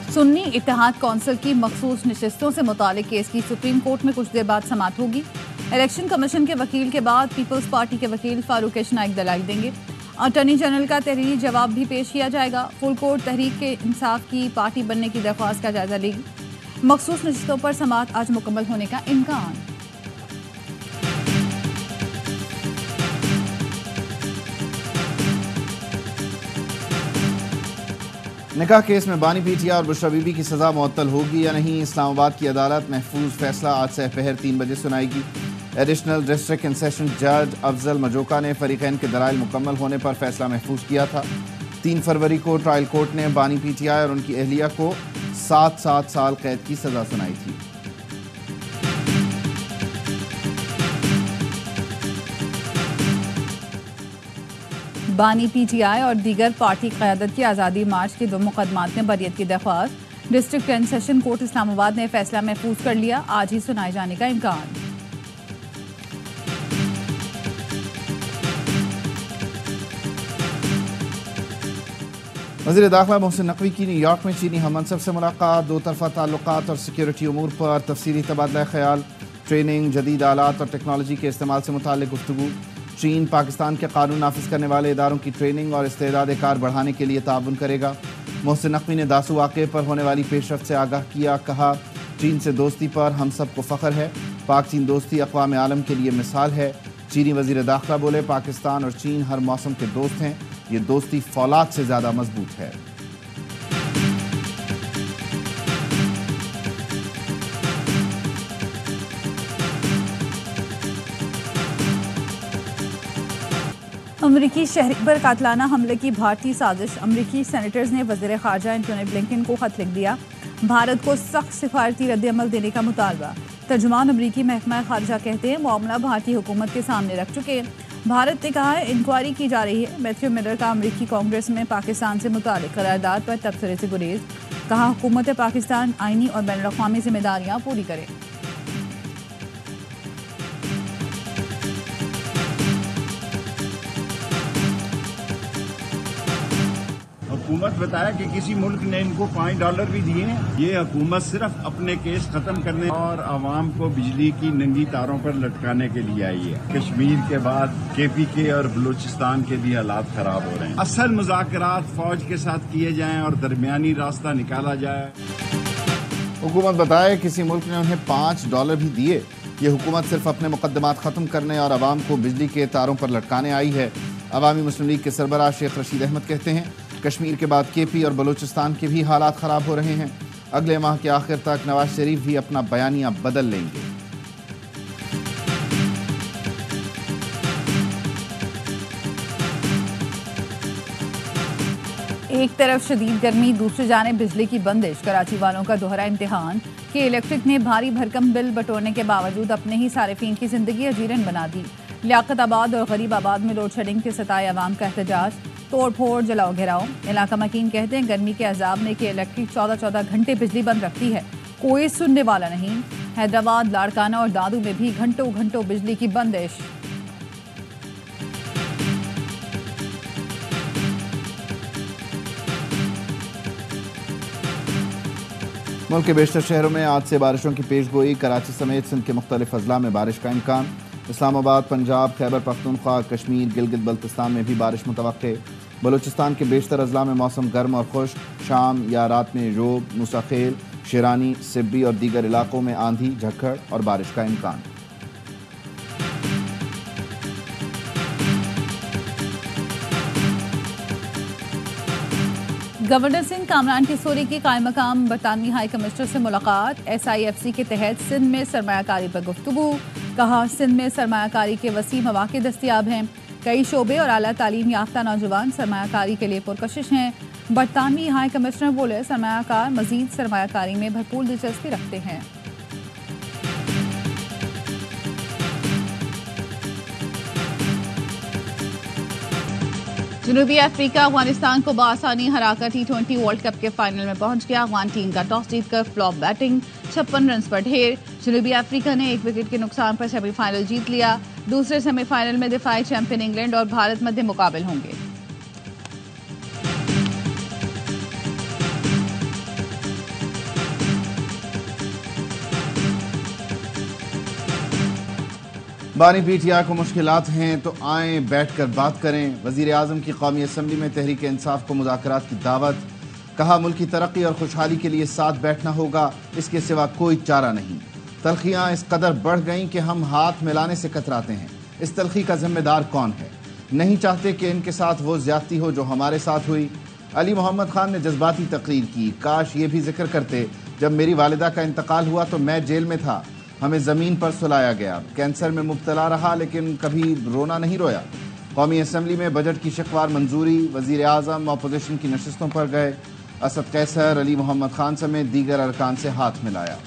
सुन्नी इत्तेहाद council की मखसूस नशिस्तों से मुतालिक केस की सुप्रीम कोर्ट में कुछ देर बाद समाअत होगी। इलेक्शन कमीशन के वकील के बाद पीपल्स पार्टी के वकील फारूक नाइक दलाइल देंगे। अटॉर्नी जनरल का तहरीरी जवाब भी पेश किया जाएगा। फुल कोर्ट तहरीक के इंसाफ की पार्टी बनने की दरख्वास्त का जायजा लेगी। मखसूस नशिस्तों पर समाअत आज मुकम्मल होने का इम्कान। निकाह केस में बानी पीटिया और बुशरा बीबी की सजा मुअत्तल होगी या नहीं, इस्लामाबाद की अदालत महफूज फैसला आज से पहर 3 बजे सुनाएगी। एडिशनल डिस्ट्रिक्ट एंड सेशन जज अफजल मजोका ने फरीकैन के दलाइल मुकम्मल होने पर फैसला महफूज किया था। 3 फरवरी को ट्रायल कोर्ट ने बानी पीटिया और उनकी अहलिया को 7 साल कैद की सजा सुनाई थी। बानी पीटीआई और दीगर पार्टी क़यादत की आज़ादी मार्च के 2 मुकदमात में बरियत की दरख्वास्त district and session court Islamabad ने फैसला महफूज कर लिया। आज ही सुनाए जाने का इम्कान। वज़ीर दाखिला मोहसिन नकवी की न्यूयॉर्क में चीनी हममनसब से मुलाकात। 2 तरफ़ा ताल्लुकात और सिक्योरिटी उमूर पर तफसीली तबादला ख्याल। ट्रेनिंग, जदीद आलात और टेक्नोलॉजी के इस्तेमाल से मुताल्लिक़ गुफ्तगू। चीन पाकिस्तान के कानून नाफिज करने वाले इदारों की ट्रेनिंग और इस्तेदाद कार बढ़ाने के लिए ताउन करेगा। मोहसिन नकवी ने दासू वाक़े पर होने वाली पेशरफ्त से आगाह किया। कहा, चीन से दोस्ती पर हम सबको फ़ख्र है। पाक चीन दोस्ती अक़वाम आलम के लिए मिसाल है। चीनी वज़ीर दाखिला बोले, पाकिस्तान और चीन हर मौसम के दोस्त हैं। ये दोस्ती फौलाद से ज़्यादा मजबूत है। अमरीकी शहरी पर कातलाना हमले की भारतीय साजिश। अमरीकी सेनेटर्स ने वज़ीर ख़ारजा एंटोनी ब्लिंकन को खत लिख दिया। भारत को सख्त सिफारती रद्द-ए-अमल देने का मुतालबा। तर्जुमान अमरीकी महकमा ख़ारजा कहते हैं, मामला भारतीय हुकूमत के सामने रख चुके हैं। भारत ने कहा है, इंक्वायरी की जा रही है। मैथ्यू मिलर का अमरीकी कांग्रेस में पाकिस्तान से मुताल्लिक़ करारदाद पर तबसरे से गुरेज। कहा, हुकूमत पाकिस्तान आईनी और बैनुल-अक़वामी जिम्मेदारियाँ पूरी करे। हुकूमत बताया कि किसी मुल्क ने इनको $5 भी दिए हैं। ये हुकूमत सिर्फ अपने केस खत्म करने और आवाम को बिजली की नंगी तारों पर लटकाने के लिए आई है। कश्मीर के बाद KPK और बलूचिस्तान के भी हालात खराब हो रहे हैं। असल मुज़ाकरात फौज के साथ किए जाएं और दरमियानी रास्ता निकाला जाए। हुकूमत बताए किसी मुल्क ने उन्हें $5 भी दिए। ये हुकूमत सिर्फ अपने मुकदमात ख़त्म करने और आवाम को बिजली के तारों पर लटकाने आई है। अवामी मुस्लिम लीग के सरबराह शेख रशीद अहमद कहते हैं, कश्मीर के बाद KP और बलूचिस्तान के भी हालात ख़राब हो रहे हैं। अगले माह के आखिर तक नवाज शरीफ भी अपना बयानिया बदल लेंगे। एक तरफ शदीद गर्मी, दूसरी जानिब बिजली की बंदिश। कराची वालों का दोहरा इम्तिहान कि इलेक्ट्रिक ने भारी भरकम बिल बटोरने के बावजूद अपने ही सारिफीन की जिंदगी अजीरन बना दी। लियाकताबाद और गरीबाबाद में लोड शेडिंग के सताए अवाम का एहतजाज, तोड़ फोड़, जलाओ घेराव। इलाका मकीन कहते हैं, गर्मी के अजाब ने कि इलेक्ट्रिक 14 घंटे बिजली बंद रखती है, कोई सुनने वाला नहीं। हैदराबाद, लाड़काना और दादू में भी घंटों घंटों बिजली की बंदिश। मुल्क के बेशतर शहरों में आज से बारिशों की पेशगोई। कराची समेत सिंध के मुख्तलिफ अजला में बारिश का इम्कान। इस्लामाबाद, पंजाब, खैबर पख्तूनख्वा, कश्मीर, गिलगित बल्तिस्तान में भी बारिश मुतवक्के। बलूचिस्तान के बेशतर अजला में मौसम गर्म और खुश्क। शाम या रात में जोब, मुसाखेल, शिरानी, सिब्बी और दीगर इलाकों में आंधी, झक्खड़ और बारिश का इम्कान। गवर्नर सिंह कामरान किशोरी की कायम मकाम बरतानवी हाई कमिश्नर से मुलाकात। SIFC के तहत सिंध में सरमायाकारी पर गुफ्तगू। कहा, सिंध में सरमायाकारी के वसी मौके दस्तियाब हैं। कई शोबे और आला तालीम याफ्ता नौजवान सरमायाकारी के लिए पुरकशिश हैं। बरतानवी हाई कमिश्नर बोले, सरमायाकार मजीद सरमायाकारी में भरपूर दिलचस्पी रखते हैं। जनूबी अफ्रीका अफगानिस्तान को बआसानी हराकर T20 वर्ल्ड कप के फाइनल में पहुंच गया। अफगान टीम का टॉस जीतकर फ्लॉप बैटिंग, 56 रन पर ढेर। जनूबी अफ्रीका ने 1 विकेट के नुकसान पर सेमीफाइनल जीत लिया। दूसरे सेमीफाइनल में दिफाई चैंपियन इंग्लैंड और भारत मध्य मुकाबले होंगे। बानी पीटीआई को मुश्किलात हैं तो आए बैठकर बात करें। वजीर आजम की कौमी असम्बली में तहरीक इंसाफ को मुज़ाकरात की दावत। कहा मुल्क की तरक्की और खुशहाली के लिए साथ बैठना होगा, इसके सिवा कोई चारा नहीं। तलखियाँ इस कदर बढ़ गईं कि हम हाथ मिलाने से कतराते हैं। इस तलखी का जिम्मेदार कौन है? नहीं चाहते कि इनके साथ वो ज्यादती हो जो हमारे साथ हुई। अली मोहम्मद खान ने जज्बाती तकरीर की। काश ये भी जिक्र करते, जब मेरी वालिदा का इंतकाल हुआ तो मैं जेल में था, हमें ज़मीन पर सुलाया गया, कैंसर में मुब्तला रहा लेकिन कभी रोना नहीं रोया। कौमी असम्बली में बजट की शिकवार मंजूरी। वजीर आज़म अपोजिशन की नशिस्तों पर गए। असद कैसर, अली मोहम्मद खान समेत दीगर अरकान से हाथ मिलाया।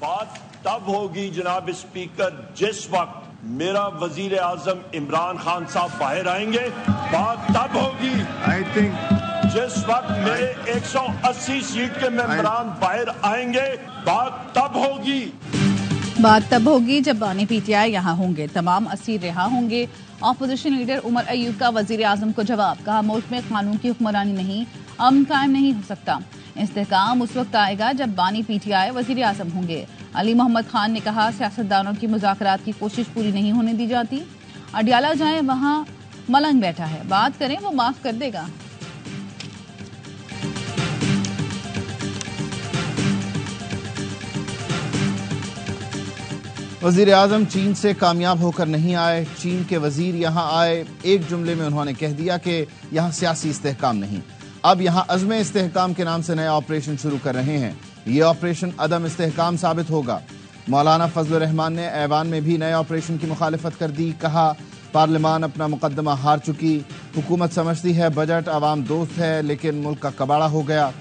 बात तब होगी जनाब स्पीकर जिस वक्त मेरा वजीर आजम इमरान खान साहब बाहर आएंगे। बात तब होगी आई थिंक जिस वक्त मेरे 180 सीट के मेंबरान बाहर आएंगे। बात तब होगी जब बानी पीटीआई यहाँ होंगे, तमाम असीर रिहा होंगे। अपोजिशन लीडर उमर अयूब का वजीर आजम को जवाब। कहा मुल्क में कानून की हुक्मरानी नहीं, अमन कायम नहीं हो सकता। इस्तेहकाम उस वक्त आएगा जब बानी पीटीआई वजीर आजम होंगे। अली मोहम्मद खान ने कहा सियासतदानों की मुज़ाकरात की कोशिश पूरी नहीं होने दी जाती। अडियाला जाए, वहाँ मलंग बैठा है, बात करें वो माफ कर देगा। वजीर आजम चीन से कामयाब होकर नहीं आए, चीन के वजीर यहाँ आए। एक जुमले में उन्होंने कह दिया कि यहाँ सियासी इस्तेहकाम नहीं, अब यहाँ अज़्म इस्तेहकाम के नाम से नया ऑपरेशन शुरू कर रहे हैं। ये ऑपरेशन अदम इस्तेहकाम साबित होगा। मौलाना फजलुर रहमान ने ऐवान में भी नए ऑपरेशन की मुखालिफत कर दी। कहा पार्लियामान अपना मुकदमा हार चुकी, हुकूमत समझती है बजट अवाम दोस्त है लेकिन मुल्क का कबाड़ा हो गया।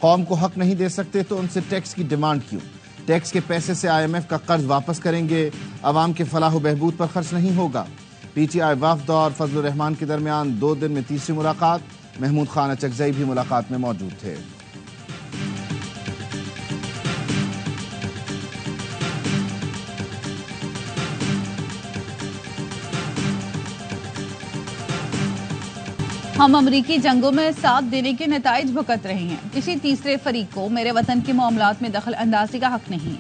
कौम को हक नहीं दे सकते तो उनसे टैक्स की डिमांड क्यों? टैक्स के पैसे से IMF का कर्ज वापस करेंगे, अवाम के फलाह बहबूद पर खर्च नहीं होगा। पीटीआई वफ्द और फजलुर रहमान के दरमियान 2 दिन में तीसरी मुलाकात। महमूद खान अचकजई भी मुलाकात में मौजूद थे। हम अमरीकी जंगों में साथ देने के नताइज भुगत रहे हैं। किसी तीसरे फरीक को मेरे वतन के मामलात में दखल अंदाजी का हक नहीं।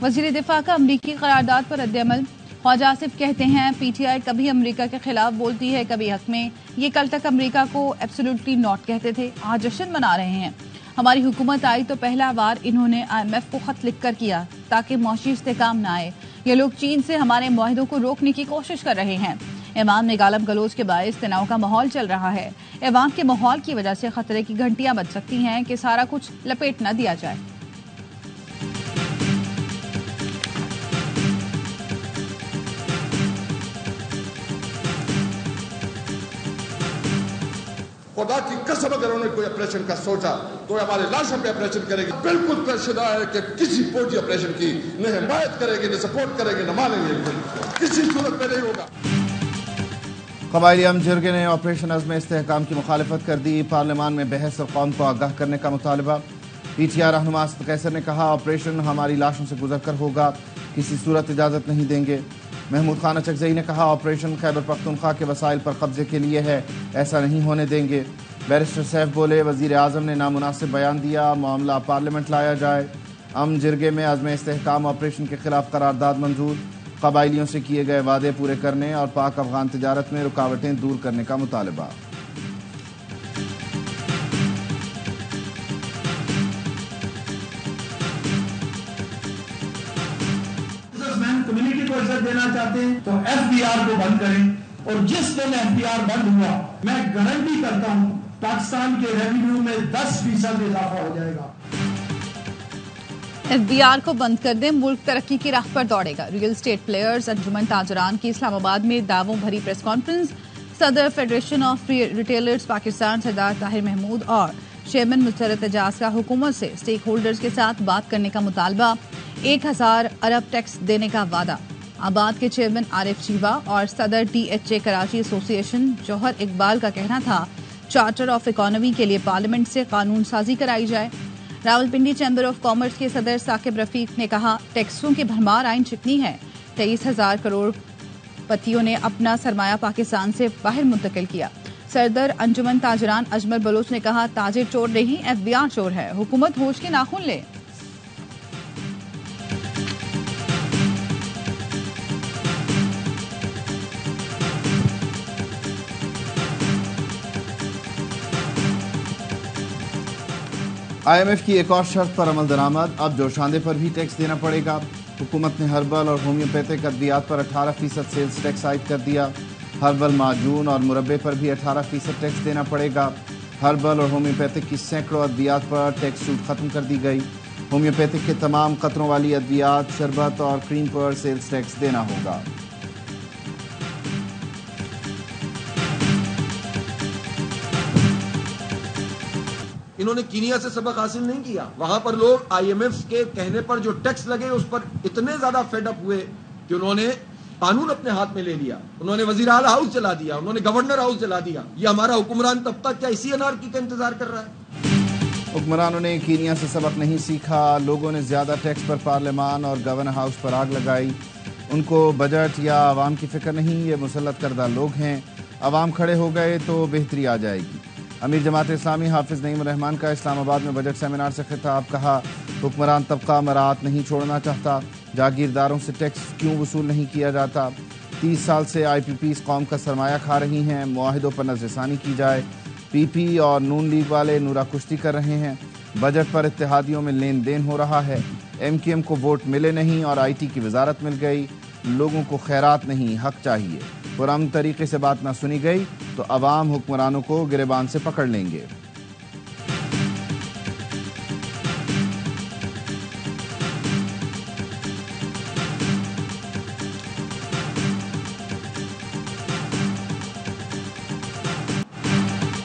वजीर दिफा का अमरीकी करारदाद पर रद्द-ए-अमल। ख्वाजा आसिफ कहते हैं पीटीआई कभी अमरीका के खिलाफ बोलती है, कभी हक में। ये कल तक अमरीका को एब्सोल्युटली नॉट कहते थे, आज जश्न मना रहे हैं। हमारी हुकूमत आई तो पहला बार इन्होंने IMF को खत लिखकर किया ताकि मौशी इस्तेहकाम न आए। ये लोग चीन से हमारे मुआहदों को रोकने की कोशिश कर रहे हैं। ईमान में गालम गलोच के बायस तनाव का माहौल चल रहा है। ईमान के माहौल की वजह से खतरे की घंटियां बज सकती हैं कि सारा कुछ लपेट न दिया जाए। खुदा की कसम अगर उन्होंने कोई ऑपरेशन का सोचा तो हमारे लाशों पे ऑपरेशन करेगी। बिल्कुल तयशुदा है कि किसी फौजी ऑपरेशन की न हिमायत करेंगे, न सपोर्ट करेंगे, न मानेंगे, किसी सूरत में नहीं होगा। कबायली अमजरगे ने ऑपरेशन अज़्म इस्तेहकाम की मुखालिफत कर दी। पार्लियामान में बहस और कौम को आगाह करने का मुतालबा। पीटीआई रहनुमा असद कैसर ने कहा ऑपरेशन हमारी लाशों से गुजर कर होगा, किसी सूरत इजाज़त नहीं देंगे। महमूद खान अचकजई ने कहा ऑपरेशन खैबर पख्तूनख्वा के वसाइल पर कब्जे के लिए है, ऐसा नहीं होने देंगे। बैरिस्टर सैफ बोले वजीर आजम ने नामुनासिब बयान दिया, मामला पार्लियामेंट लाया जाए। अमजरगे में अज़्म इस्तेहकाम ऑपरेशन के खिलाफ करारदाद मंजूर। कबायलियों से किए गए वादे पूरे करने और पाक अफगान तिजारत में रुकावटें दूर करने का मुतालबा। कम्युनिटी को इज्जत देना चाहते हैं तो FBR को बंद करें और जिस दिन FBR बंद हुआ मैं गारंटी करता हूं पाकिस्तान के रेवेन्यू में 10% इजाफा हो जाएगा। FBR को बंद कर दें, मुल्क तरक्की की राह पर दौड़ेगा। रियल एस्टेट प्लेयर्स अंजुमन ताजरान की इस्लामाबाद में दावों भरी प्रेस कॉन्फ्रेंस। सदर फेडरेशन ऑफ रिटेलर्स पाकिस्तान सरदार ताहिर महमूद और चेयरमैन मुसर्रत एजाज का हुकूमत से स्टेक होल्डर्स के साथ बात करने का मुतालबा। 1000 अरब टैक्स देने का वादा। आबाद के चेयरमैन आरिफ चीवा और सदर DHA कराची एसोसिएशन जौहर इकबाल का कहना था चार्टर ऑफ इकोनॉमी के लिए पार्लियामेंट से कानून साजी कराई जाए। रावलपिंडी चैम्बर ऑफ कॉमर्स के सदर साकिब रफीक ने कहा टैक्सों की भरमार आइन चिकनी है। 23,000 करोड़ पतियों ने अपना सरमाया पाकिस्तान से बाहर मुंतकिल किया। सरदर अंजुमन ताजरान अजमल बलोच ने कहा, ताजिर चोर नहीं, FBI चोर है, हुकूमत होश के नाखून ले। IMF की एक और शर्त पर अमल दरामद, अब जोशांदे पर भी टैक्स देना पड़ेगा। हुकूमत ने हर्बल और होम्योपैथिक अद्वियात पर 18% सेल्स टैक्स आयद कर दिया। हर्बल माजून और मुरब्बे पर भी 18% टैक्स देना पड़ेगा। हर्बल और होम्योपैथिक की सैकड़ों अद्वियात पर टैक्स छूट खत्म कर दी गई। होम्योपैथिक के तमाम कतरों वाली अद्वियात, शरबत और क्रीम पर सेल्स टैक्स देना होगा। इन्होंने कीनिया से सबक हासिल नहीं किया। वहां पर लोग IMF के कहने पर जो टैक्स लगे उस पर इतने ज्यादा फेडअप हुए कि उन्होंने कानून अपने हाथ में ले लिया। उन्होंने वजीर आला हाउस जला दिया, उन्होंने गवर्नर हाउस जला दिया। ये हमारा हुक्मरान तबका क्या इसी अनारकी का इंतजार कर रहा है? हुक्मरानों ने कीनिया से सबक नहीं सीखा। लोगों ने ज्यादा टैक्स पर पार्लियामान और गवर्नर हाउस पर आग लगाई। उनको बजट या आवाम की फिक्र नहीं, ये मुसल्लत करदा लोग हैं। आवाम खड़े हो गए तो बेहतरी आ जाएगी। अमीर जमात इस्लामी हाफिज नईम रहमान का इस्लामाबाद में बजट सेमिनार से खिताब, कहा हुक्मरान तबका मराहत नहीं छोड़ना चाहता। जागीरदारों से टैक्स क्यों वसूल नहीं किया जाता? 30 साल से IPPs कौम का सरमाया खा रही हैं। मुआहिदों पर नजरसानी की जाए। PP और नून लीग वाले नूरा कुश्ती कर रहे हैं। बजट पर इत्तेहादियों में लेन देन हो रहा है। MQM को वोट मिले नहीं और IT की वजारत मिल गई। लोगों को खैरात नहीं, हक चाहिए। पुरअमन तरीके से बात ना सुनी गई तो अवाम हुक्मरानों को गिरेबान से पकड़ लेंगे।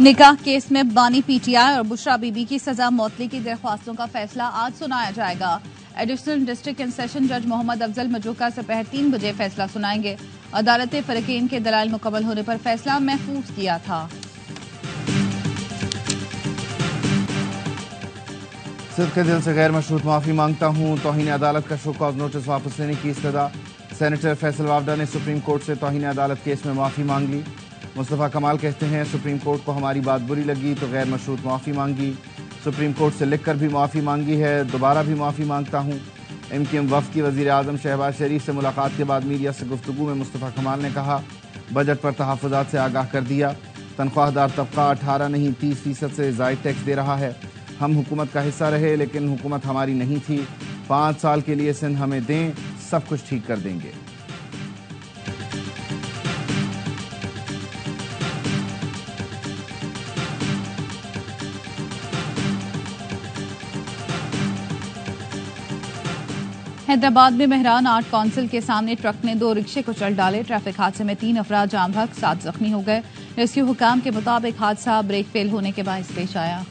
निकाह केस में बानी PTI और बुशरा बीबी की सजा मौतली की दरख्वास्तों का फैसला आज सुनाया जाएगा। एडिशनल डिस्ट्रिक्ट एंड सेशन जज मोहम्मद अफजल मजूका दोपहर 3 बजे फैसला सुनाएंगे। अदालत ने फरीकैन के दलाइल मुकम्मल होने पर फैसला महफूज किया था। सिद्ध के दिल से गैर मशरूत माफी मांगता हूँ। तौहीन अदालत का शो कॉज नोटिस वापस लेने की इस्तदा। सेनेटर फैसल वावडा ने सुप्रीम कोर्ट से तौहीन अदालत केस में माफी मांग ली। मुस्तफ़ा कमाल कहते हैं, सुप्रीम कोर्ट को हमारी बात बुरी लगी तो गैर मशरूत माफी मांगी। सुप्रीम कोर्ट से लिखकर भी माफ़ी मांगी है, दोबारा भी माफ़ी मांगता हूँ। MQM वफ़द की वज़ीर आज़म शहबाज शरीफ से मुलाकात के बाद मीडिया से गुफ्तगू में मुस्तफ़ा कमाल ने कहा, बजट पर तहफ़्फ़ुज़ात से आगाह कर दिया। तनख्वाहदार तबका 18 नहीं 30% से ज़ायद टैक्स दे रहा है। हम हुकूमत का हिस्सा रहे लेकिन हुकूमत हमारी नहीं थी। 5 साल के लिए सिंध हमें दें, सब कुछ ठीक कर देंगे। हैदराबाद में मेहरान आर्ट काउंसिल के सामने ट्रक ने 2 रिक्शे को चल डाले। ट्रैफिक हादसे में 3 अफराद जाम बहक, 7 जख्मी हो गए। रेस्क्यू हुकाम के मुताबिक हादसा ब्रेक फेल होने के बायस पेश आया।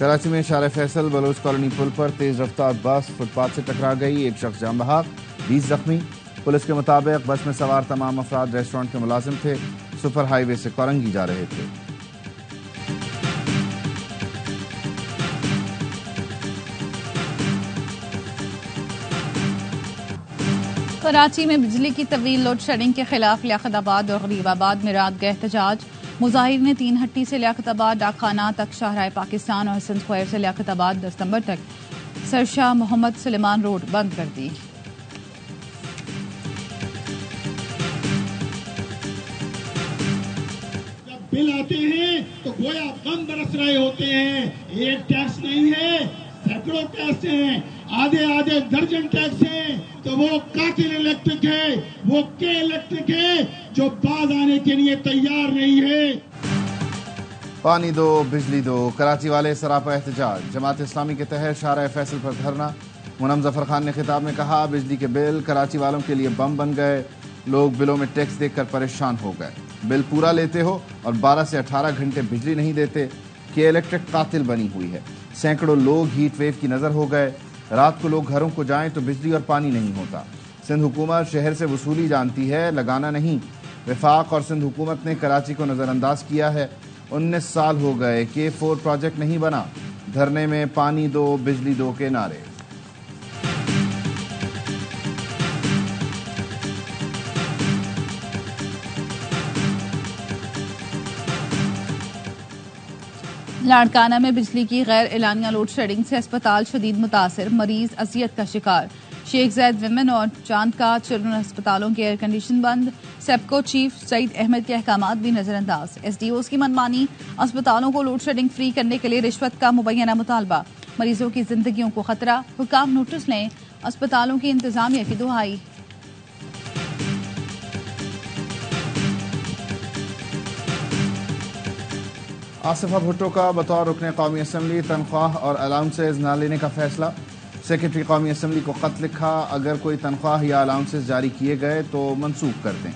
कराची में शारे फैसल बलोच कॉलोनी पुल पर तेज रफ्तार बस फुटपाथ से टकरा गई। 1 शख्स जाम बहक, 20 जख्मी। पुलिस के मुताबिक बस में सवार तमाम अफराद रेस्टोरेंट के मुलाजिम थे। सुपर हाईवे से कोरंगी जा रहे थे। कराची में बिजली की तवील लोड शेडिंग के खिलाफ लियाकताबाद और गरीबाबाद में रात गए एहतजाज। मुजाहिर ने 3 हट्टी से लियाकताबाद डाकखाना तक शाहराह पाकिस्तान और हसन स्क्वायर से लियाकताबाद 10 नंबर तक सरशाह मोहम्मद सुलेमान रोड बंद कर दी। जब बिल आते हैं तो गोया बम बरस रहे होते हैं। एक टैक्स नहीं है, सैकड़ों टैक्स हैं, आधे दर्जन टैक्स हैं। तो वो कातिल इलेक्ट्रिक है, वो के इलेक्ट्रिक है जो बाज आने के लिए तैयार नहीं है। पानी दो, बिजली दो, कराची वाले सरापा एहतजाज। जमात इस्लामी के तहत शाहराह फैसल पर धरना। मुनम जफर खान ने खिताब में कहा, बिजली के बिल कराची वालों के लिए बम बन गए। लोग बिलों में टैक्स देखकर परेशान हो गए। बिल पूरा लेते हो और 12 से 18 घंटे बिजली नहीं देते। के इलेक्ट्रिक कातिल बनी हुई है। सैकड़ों लोग हीट वेव की नजर हो गए। रात को लोग घरों को जाएं तो बिजली और पानी नहीं होता। सिंध हुकूमत शहर से वसूली जानती है, लगाना नहीं। वफाक और सिंध हुकूमत ने कराची को नज़रअंदाज किया है। 19 साल हो गए, K4 प्रोजेक्ट नहीं बना। धरने में पानी दो, बिजली दो के नारे। लाड़काना में बिजली की गैर एलानिया लोड शेडिंग से अस्पताल शदीद मुतासिर, मरीज अजियत का शिकार। शेख जैद विमेन और चांद का चिल्ड्रन अस्पतालों के एयर कंडीशन बंद। सेप्को चीफ सईद अहमद के अहकामात भी नजरअंदाज। SDOs की मनमानी। अस्पतालों को लोड शेडिंग फ्री करने के लिए रिश्वत का मुबैना मुतालबा। मरीजों की जिंदगियों को खतरा, हुकाम नोटिस लें। अस्पतालों की इंतजामिया की दुहाई। आसिफा भुट्टो का बतौर रुकने कौमी असम्बली तनख्वाह और अलाउंसेज न लेने का फैसला। सेक्रेटरी कौमी असम्बली को खत लिखा, अगर कोई तनख्वाह या अलाउंसेज जारी किए गए तो मनसूख कर दें।